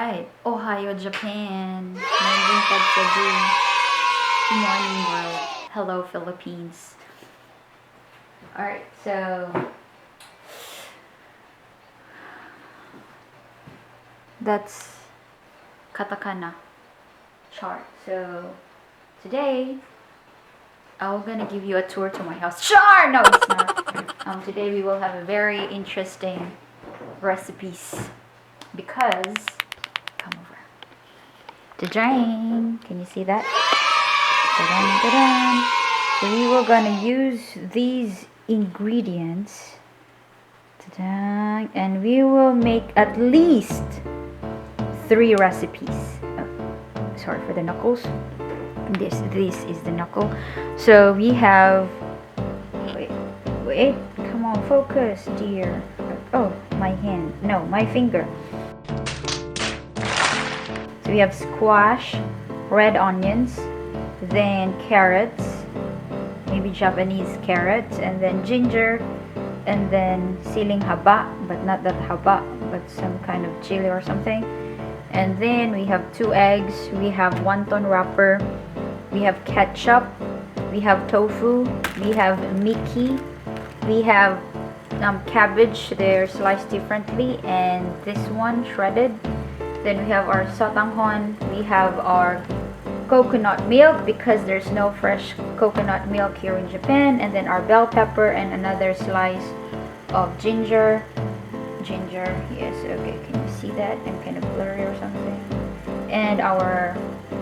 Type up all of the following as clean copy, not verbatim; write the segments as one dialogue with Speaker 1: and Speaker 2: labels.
Speaker 1: Alright, Ohio, Japan. Nandun Cebu. Good morning, world. Hello, Philippines. Alright, so that's katakana chart. So today I'm gonna give you a tour to my house. Sure! No, it's not. Today we will have a very interesting recipes because come over. Ta-dang! Can you see that? Ta-dang, ta-dang. So we were gonna use these ingredients. Ta-dang! And we will make at least 3 recipes. Oh, sorry for the knuckles. This is the knuckle. So we have wait, come on, focus, dear. Oh, my hand. No, my finger. So we have squash, red onions, then carrots, maybe Japanese carrots, and then ginger, and then siling haba, but not that haba, but some kind of chili or something. And then we have 2 eggs, we have wonton wrapper, we have ketchup, we have tofu, we have Mickey, we have cabbage, they're sliced differently, and this one shredded. Then we have our sotanghon, we have our coconut milk because there's no fresh coconut milk here in Japan, and then our bell pepper and another slice of ginger. Yes, okay, can you see that? I'm kind of blurry or something. And our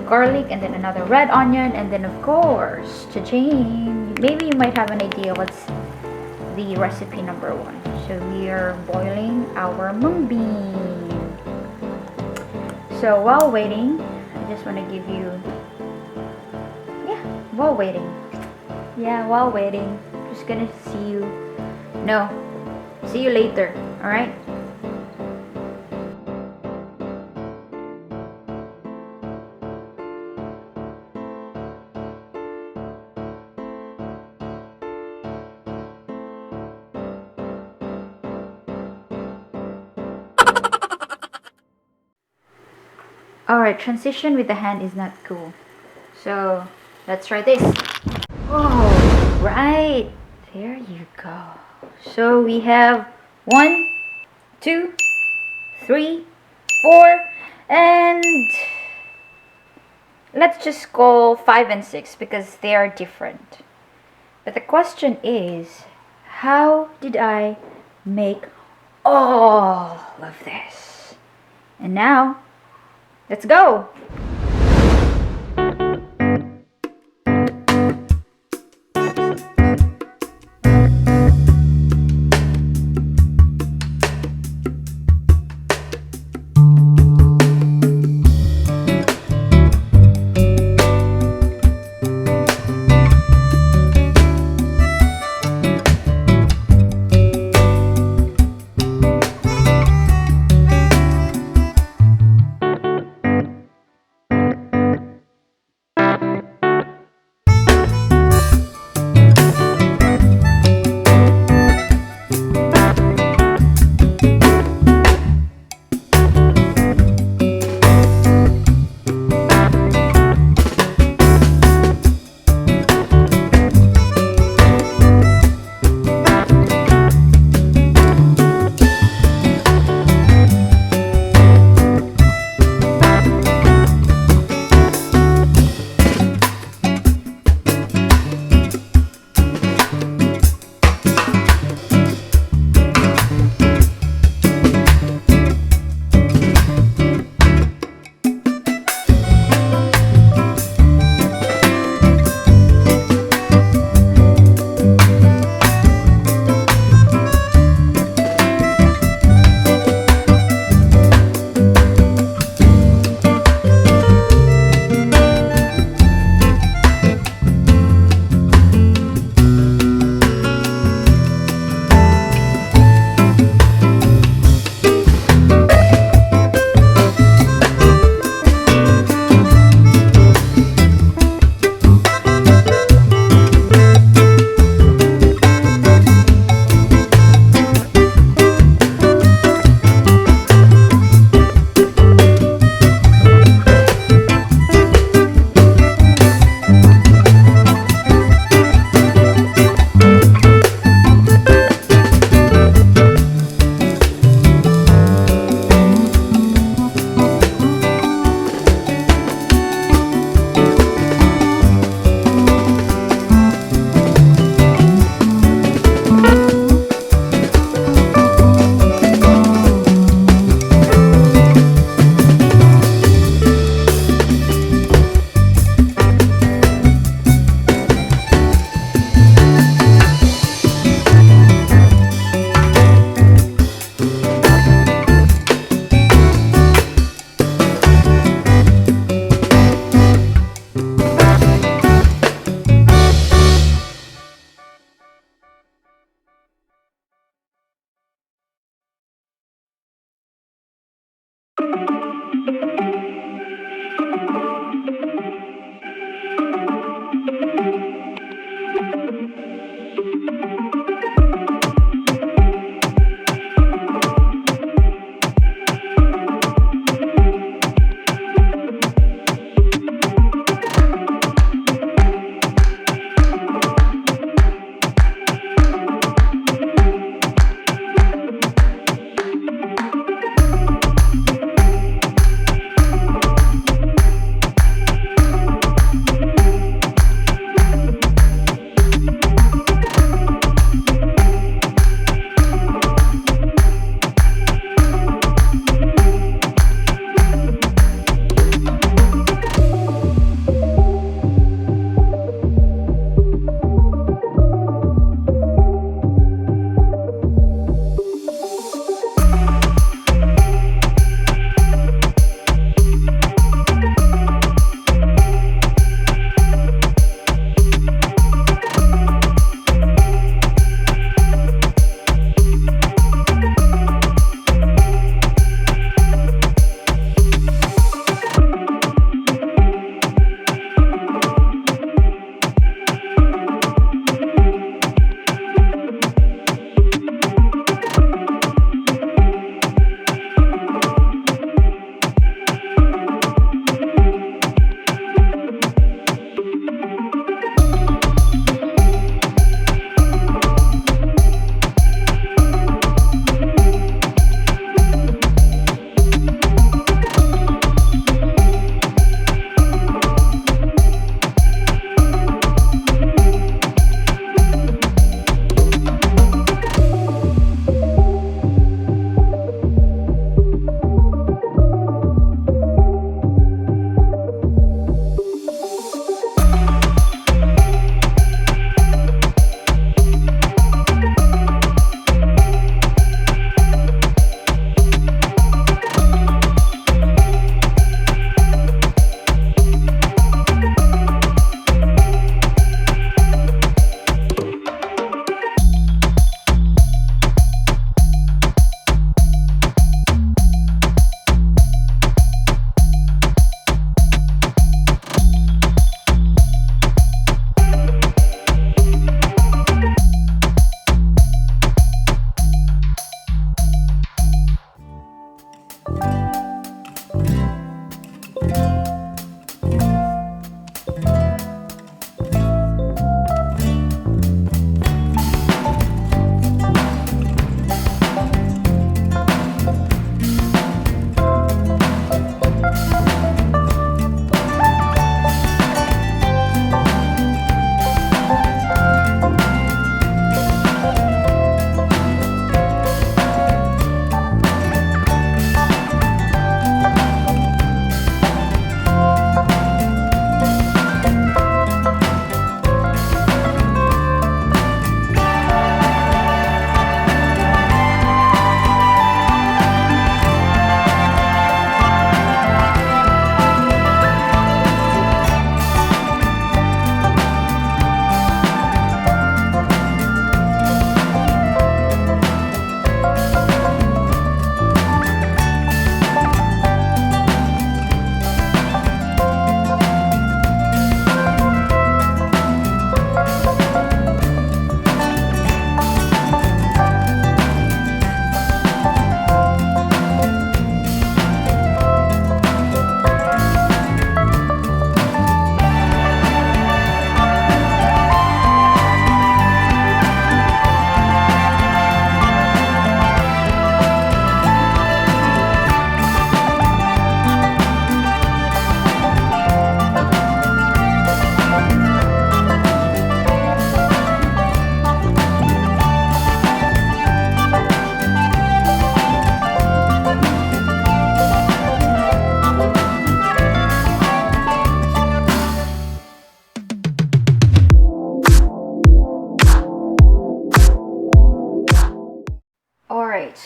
Speaker 1: garlic, and then another red onion, and then of course, cha-ching, maybe you might have an idea what's the recipe number 1. So we are boiling our mung bean. So while waiting, I just want to give you, while waiting, just gonna see you later, alright? Alright, transition with the hand is not cool. So, let's try this. Oh, right. There you go. So, we have 1, 2, 3, 4, and let's just call 5 and 6 because they are different. But the question is, how did I make all of this? And now, let's go!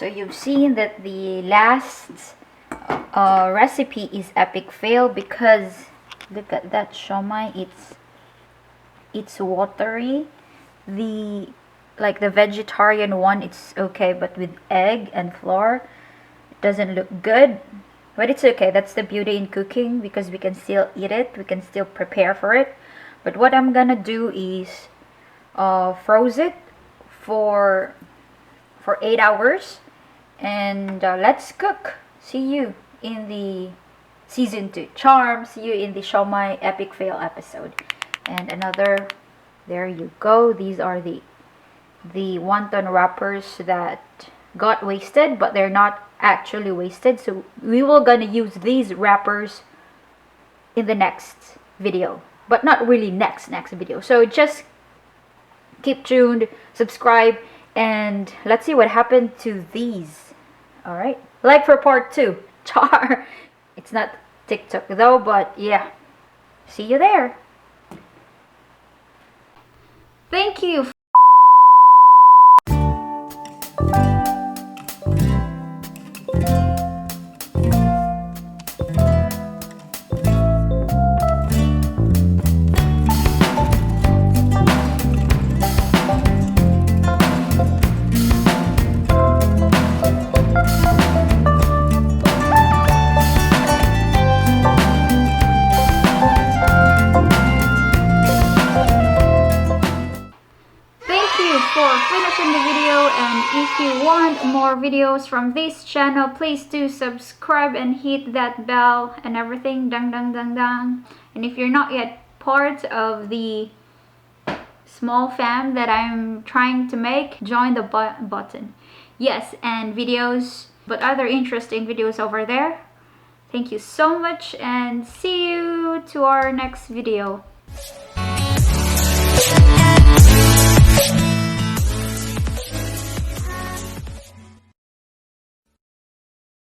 Speaker 1: you've seen that the last recipe is epic fail because look at that shawmai. It's watery. The vegetarian one, it's okay, but with egg and flour, it doesn't look good. But it's okay. That's the beauty in cooking, because we can still eat it. We can still prepare for it. But what I'm gonna do is froze it for 8 hours, and let's cook. See you in the season 2 charm. See you in the shawmai epic fail episode. And another, there you go. These are the wonton wrappers that got wasted, but they're not actually wasted, so we will gonna use these wrappers in the next video, but not really next video. So just keep tuned, subscribe, and let's see what happened to these. All right, like for part 2. Char. It's not TikTok though, but yeah, see you there. Thank you. Finishing the video, and if you want more videos from this channel, please do subscribe and hit that bell and everything, dang dang dang dang. And if you're not yet part of the small fam that I'm trying to make, join the button. Yes, and videos, but other interesting videos over there. Thank you so much, and see you to our next video.